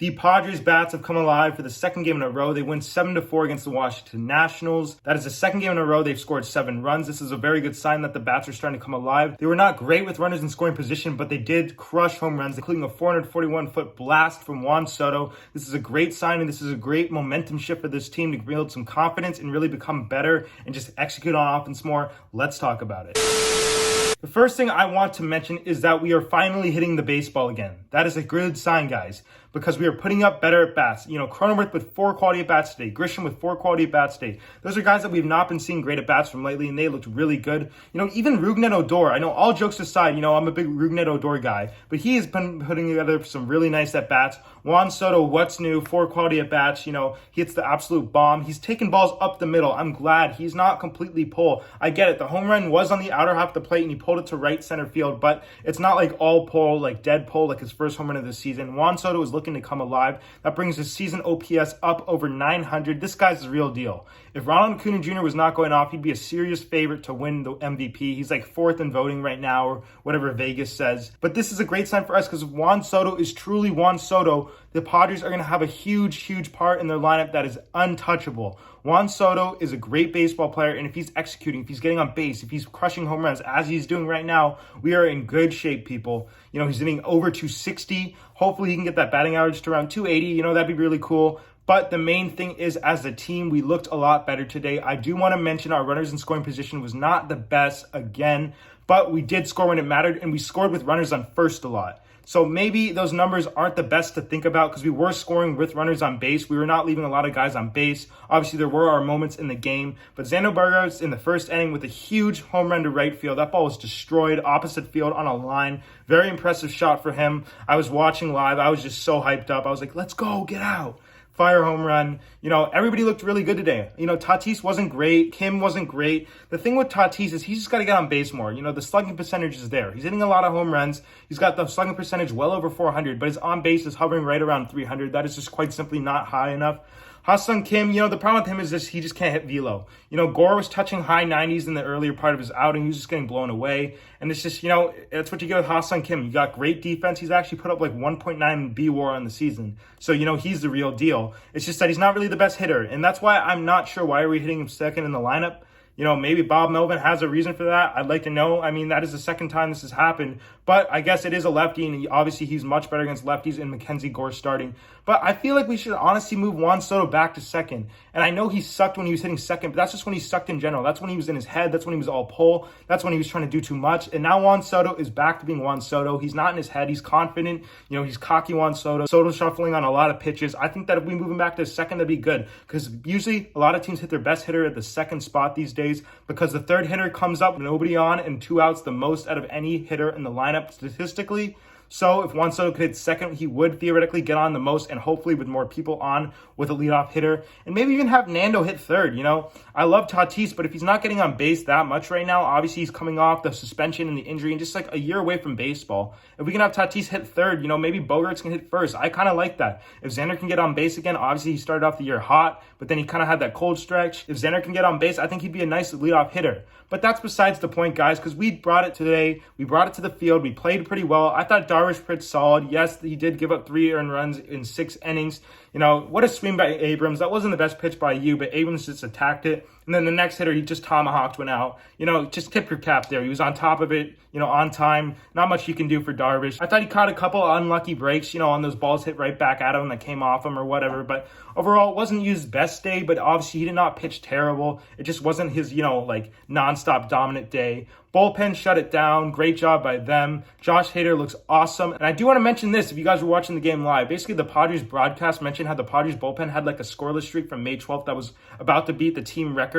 The Padres bats have come alive for the second game in a row. They win 7-4 against the Washington Nationals. That is the second game in a row they've scored 7 runs. This is a very good sign that the bats are starting to come alive. They were not great with runners in scoring position, but they did crush home runs, including a 441-foot blast from Juan Soto. This is a great sign, and this is a great momentum shift for this team to build some confidence and really become better and just execute on offense more. Let's talk about it. The first thing I want to mention is that we are finally hitting the baseball again. That is a good sign, guys, because we are putting up better at bats. Cronenworth with 4 quality at bats today. Grisham with 4 quality at bats today. Those are guys that we've not been seeing great at bats from lately, and they looked really good. Even Rougned Odor. I know, all jokes aside, I'm a big Rougned Odor guy, but he has been putting together some really nice at bats. Juan Soto, what's new? 4 quality at bats. He hits the absolute bomb. He's taking balls up the middle. I'm glad he's not completely pull. I get it. The home run was on the outer half of the plate, and he pulled it to right center field, but it's not like all pull, like dead pull, like his first home run of the season. Juan Soto is looking to come alive. That brings his season OPS up over 900. This guy's the real deal. If Ronald Acuna Jr. was not going off, he'd be a serious favorite to win the MVP. He's like 4th in voting right now, or whatever Vegas says. But this is a great sign for us, because if Juan Soto is truly Juan Soto, the Padres are going to have a huge part in their lineup that is untouchable. Juan Soto is a great baseball player, and if he's executing, if he's getting on base, if he's crushing home runs, as he's doing right now, we are in good shape, people. He's hitting over 260. Hopefully he can get that batting average to around 280. That'd be really cool. But the main thing is, as a team, we looked a lot better today. I do want to mention our runners in scoring position was not the best again, but we did score when it mattered, and we scored with runners on first a lot. So maybe those numbers aren't the best to think about, because we were scoring with runners on base. We were not leaving a lot of guys on base. Obviously, there were our moments in the game. But Xander Bogaerts in the first inning with a huge home run to right field. That ball was destroyed, opposite field on a line. Very impressive shot for him. I was watching live. I was just so hyped up. I was like, let's go, get out. Fire home run. Everybody looked really good today. Tatis wasn't great. Kim wasn't great. The thing with Tatis is he's just got to get on base more. The slugging percentage is there. He's hitting a lot of home runs. He's got the slugging percentage well over 400, but his on base is hovering right around 300. That is just quite simply not high enough. Ha-Seong Kim, the problem with him is this: he just can't hit velo. Gore was touching high 90s in the earlier part of his outing. He was just getting blown away. And it's just, that's what you get with Ha-Seong Kim. You got great defense. He's actually put up like 1.9 B-WAR on the season. So, he's the real deal. It's just that he's not really the best hitter. And that's why I'm not sure why are we hitting him second in the lineup. Maybe Bob Melvin has a reason for that. I'd like to know. That is the second time this has happened. But I guess it is a lefty, and obviously he's much better against lefties, and Mackenzie Gore starting. But I feel like we should honestly move Juan Soto back to second. And I know he sucked when he was hitting second, but that's just when he sucked in general. That's when he was in his head. That's when he was all pull. That's when he was trying to do too much. And now Juan Soto is back to being Juan Soto. He's not in his head. He's confident. He's cocky Juan Soto. Soto shuffling on a lot of pitches. I think that if we move him back to second, that'd be good. Because usually a lot of teams hit their best hitter at the second spot these days, because the third hitter comes up with nobody on and 2 outs, the most out of any hitter in the lineup statistically. So if Juan Soto could hit second, he would theoretically get on the most, and hopefully with more people on with a leadoff hitter. And maybe even have Nando hit third, I love Tatis, but if he's not getting on base that much right now, obviously he's coming off the suspension and the injury and just like a year away from baseball. If we can have Tatis hit third, maybe Bogaerts can hit first. I kind of like that. If Xander can get on base again, obviously he started off the year hot, but then he kind of had that cold stretch. If Xander can get on base, I think he'd be a nice leadoff hitter. But that's besides the point, guys, because we brought it today. We brought it to the field. We played pretty well. I thought Darvish pitched solid. Yes, he did give up 3 earned runs in 6 innings. What a swing by Abrams. That wasn't the best pitch by you, but Abrams just attacked it. And then the next hitter, he just tomahawked one out. Just tip your cap there. He was on top of it, on time. Not much you can do for Darvish. I thought he caught a couple unlucky breaks, on those balls hit right back at him that came off him or whatever. But overall, it wasn't his best day, but obviously he did not pitch terrible. It just wasn't his, nonstop dominant day. Bullpen shut it down. Great job by them. Josh Hader looks awesome. And I do want to mention this, if you guys were watching the game live. Basically, the Padres broadcast mentioned how the Padres bullpen had like a scoreless streak from May 12th that was about to beat the team record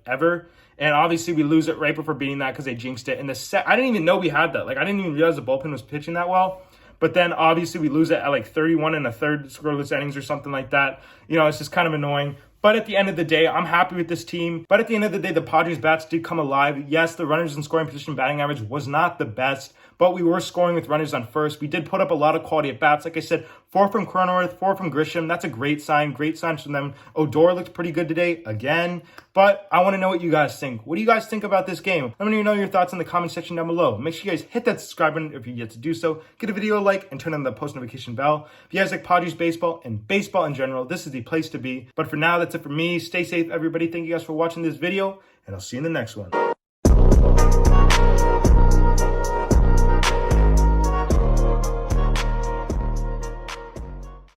ever. And obviously we lose it right before beating that because they jinxed it. And I didn't even know we had that. I didn't even realize the bullpen was pitching that well. But then obviously we lose it at 31 and a third scoreless innings or something like that. It's just kind of annoying. But at the end of the day, I'm happy with this team. But at the end of the day, the Padres bats did come alive. Yes, the runners in scoring position batting average was not the best, but we were scoring with runners on first. We did put up a lot of quality at bats. Like I said, 4 from Cronenworth, 4 from Grisham. That's a great sign. Great signs from them. Odor looked pretty good today again. But I want to know what you guys think. What do you guys think about this game? Let me know your thoughts in the comment section down below. Make sure you guys hit that subscribe button if you yet to do so. Give the video a like and turn on the post notification bell. If you guys like Padres baseball and baseball in general, this is the place to be. But for now, that's it for me. Stay safe, everybody. Thank you guys for watching this video, and I'll see you in the next one.